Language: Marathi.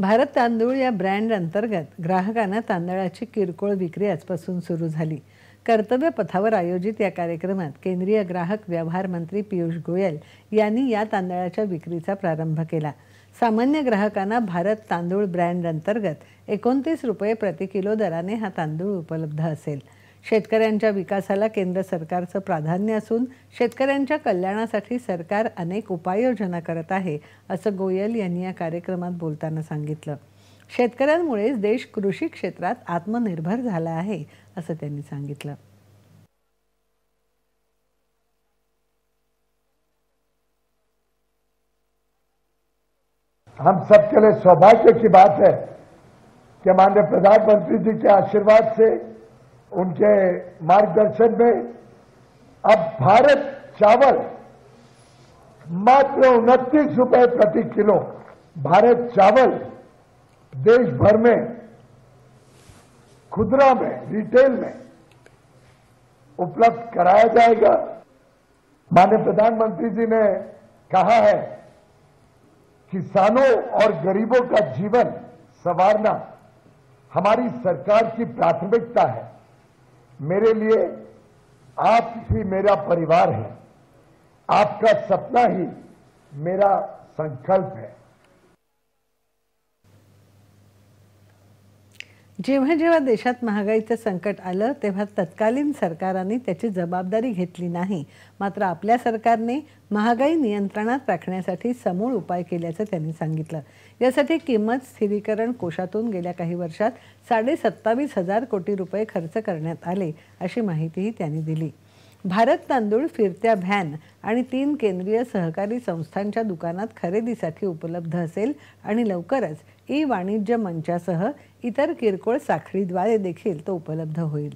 भारत तांदूळ या ब्रँड अंतर्गत ग्राहकांना तांदळाची किरकोळ विक्री आजपासून सुरू झाली। कर्तव्य पथावर आयोजित या कार्यक्रमात केंद्रीय ग्राहक व्यवहार मंत्री पीयूष गोयल यांनी या तांदळाच्या विक्रीचा प्रारंभ केला। सामान्य ग्राहकांना भारत तांदूळ ब्रँड अंतर्गत 29 रुपये प्रति किलो दराने हा तांदूळ उपलब्ध असेल। शेतकऱ्यांच्या विकासाला केंद्र सरकारचं प्राधान्य असून शेतकऱ्यांच्या कल्याणासाठी सरकार अनेक उपाययोजना करत आहे, असं गोयल यांनी या कार्यक्रमात बोलताना सांगितलं। शेतकऱ्यांमुळेच देश कृषी क्षेत्रात आत्मनिर्भर झाला आहे, असं त्यांनी सांगितलं। हम सबके लिए सौभाग्य की बात है कि माननीय प्रधानमंत्री जी के आशीर्वाद से, उनके मार्गदर्शन में अब भारत चावल मात्र 29 रुपए प्रति किलो भारत चावल देश भर में खुदरा में, रिटेल में उपलब्ध कराया जाएगा। माननीय प्रधानमंत्री जी ने कहा है, किसानों और गरीबों का जीवन संवारना हमारी सरकार की प्राथमिकता है। मेरे लिए आप ही मेरा परिवार है, आपका सपना ही मेरा संकल्प है। जेव्हा जेव्हा देशात महागाईचं संकट आलं तेव्हा तत्कालीन सरकारांनी त्याची जबाबदारी घेतली नाही, मात्र आपल्या सरकारने महागाई नियंत्रणात राखण्यासाठी समूळ उपाय केल्याचं त्यांनी सांगितलं। यासाठी किंमत स्थिरीकरण कोशातून गेल्या काही वर्षात 27,500 कोटी रुपये खर्च करण्यात आले, अशी माहितीही त्यांनी दिली। भारत तांदूळ फिरत्या व्हॅन आणि 3 केंद्रीय सहकारी संस्थांच्या दुकानात खरेदीसाठी उपलब्ध असेल आणि लवकरच ई वाणिज्य मंचासह इतर किरकोळ साखळीद्वारे देखील तो उपलब्ध होईल।